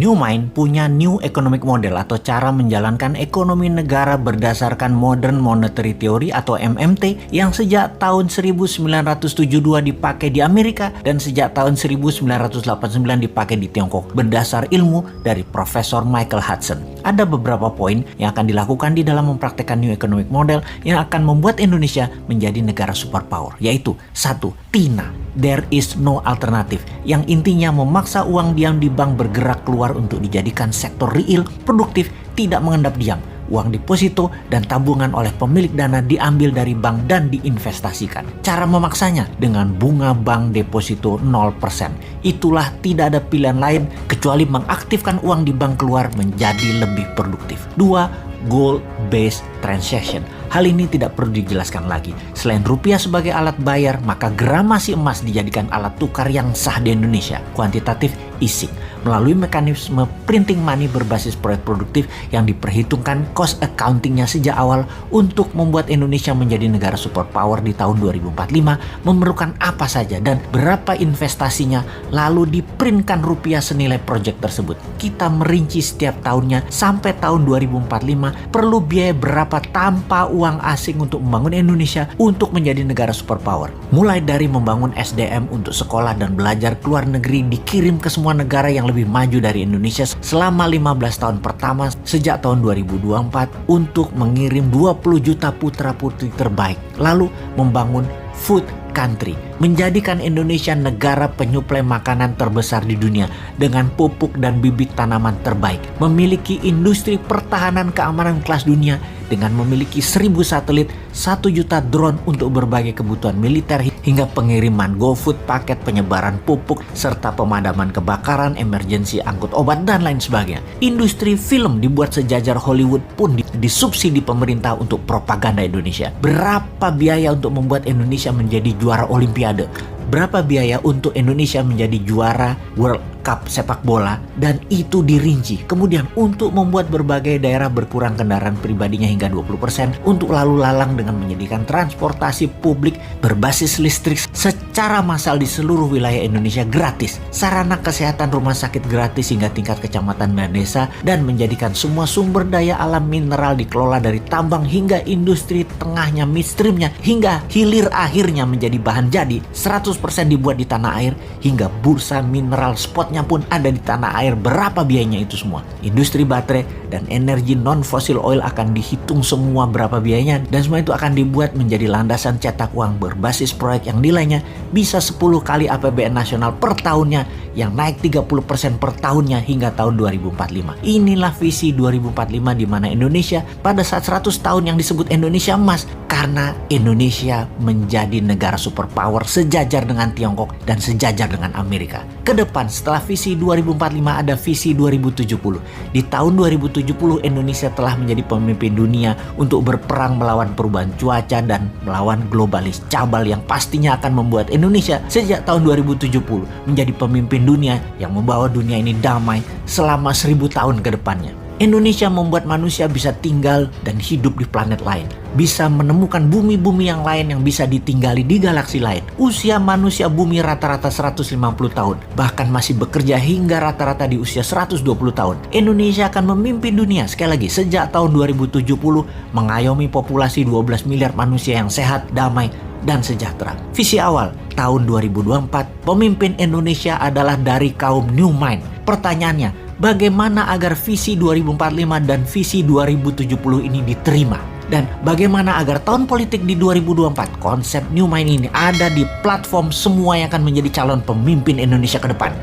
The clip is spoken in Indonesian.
New Mind punya New Economic Model atau cara menjalankan ekonomi negara berdasarkan Modern Monetary Theory atau MMT yang sejak tahun 1972 dipakai di Amerika dan sejak tahun 1989 dipakai di Tiongkok berdasar ilmu dari Profesor Michael Hudson. Ada beberapa poin yang akan dilakukan di dalam mempraktekkan New Economic Model yang akan membuat Indonesia menjadi negara superpower, yaitu 1. TINA, There is no alternative, yang intinya memaksa uang diam di bank bergerak keluar untuk dijadikan sektor real, produktif, tidak mengendap diam. Uang deposito dan tabungan oleh pemilik dana diambil dari bank dan diinvestasikan. Cara memaksanya dengan bunga bank deposito 0%. Itulah tidak ada pilihan lain kecuali mengaktifkan uang di bank keluar menjadi lebih produktif. 2. Gold-based transaction. Hal ini tidak perlu dijelaskan lagi. Selain rupiah sebagai alat bayar, maka gramasi emas dijadikan alat tukar yang sah di Indonesia. Quantitative easing. Melalui mekanisme printing money berbasis proyek produktif yang diperhitungkan cost accountingnya sejak awal untuk membuat Indonesia menjadi negara superpower di tahun 2045 memerlukan apa saja dan berapa investasinya, lalu diprintkan rupiah senilai proyek tersebut. Kita merinci setiap tahunnya sampai tahun 2045 perlu biaya berapa tanpa uang asing untuk membangun Indonesia untuk menjadi negara superpower. Mulai dari membangun SDM untuk sekolah dan belajar ke luar negeri dikirim ke semua negara yang lebih maju dari Indonesia selama 15 tahun pertama sejak tahun 2024 untuk mengirim 20 juta putra-putri terbaik. Lalu membangun food country, menjadikan Indonesia negara penyuplai makanan terbesar di dunia dengan pupuk dan bibit tanaman terbaik, memiliki industri pertahanan keamanan kelas dunia dengan memiliki 1000 satelit, 1 juta drone untuk berbagai kebutuhan militer hingga pengiriman GoFood, paket penyebaran pupuk, serta pemadaman kebakaran, emergensi angkut obat, dan lain sebagainya. Industri film dibuat sejajar Hollywood pun disubsidi pemerintah untuk propaganda Indonesia. Berapa biaya untuk membuat Indonesia menjadi juara Olimpiade? Berapa biaya untuk Indonesia menjadi juara World Cup sepak bola? Dan itu dirinci. Kemudian untuk membuat berbagai daerah berkurang kendaraan pribadinya hingga 20%, untuk lalu lalang dengan menyediakan transportasi publik berbasis listrik secara massal di seluruh wilayah Indonesia gratis, sarana kesehatan rumah sakit gratis hingga tingkat kecamatan dan desa, dan menjadikan semua sumber daya alam mineral dikelola dari tambang hingga industri tengahnya, midstreamnya, hingga hilir akhirnya menjadi bahan jadi 100% dibuat di tanah air, hingga bursa mineral spotnya pun ada di tanah air. Berapa biayanya itu semua? Industri baterai dan energi non-fossil oil akan dihitung semua berapa biayanya, dan semua itu akan dibuat menjadi landasan cetak uang berbasis proyek yang nilainya bisa 10 kali APBN nasional per tahunnya, yang naik 30% per tahunnya hingga tahun 2045. Inilah visi 2045 di mana Indonesia pada saat 100 tahun yang disebut Indonesia Emas, karena Indonesia menjadi negara superpower sejajar dengan Tiongkok dan sejajar dengan Amerika. Kedepan setelah visi 2045 ada visi 2070. Di tahun 2070 Indonesia telah menjadi pemimpin dunia untuk berperang melawan perubahan cuaca dan melawan globalis cabal yang pastinya akan membuat Indonesia sejak tahun 2070 menjadi pemimpin dunia yang membawa dunia ini damai selama 1000 tahun ke depannya. Indonesia membuat manusia bisa tinggal dan hidup di planet lain, bisa menemukan bumi-bumi yang lain yang bisa ditinggali di galaksi lain. Usia manusia bumi rata-rata 150 tahun, bahkan masih bekerja hingga rata-rata di usia 120 tahun. Indonesia akan memimpin dunia sekali lagi sejak tahun 2070, mengayomi populasi 12 miliar manusia yang sehat, damai, dan sejahtera. Visi awal tahun 2024, pemimpin Indonesia adalah dari kaum New Mind. Pertanyaannya, bagaimana agar visi 2045 dan visi 2070 ini diterima? Dan bagaimana agar tahun politik di 2024 konsep New Mind ini ada di platform semua yang akan menjadi calon pemimpin Indonesia ke depan?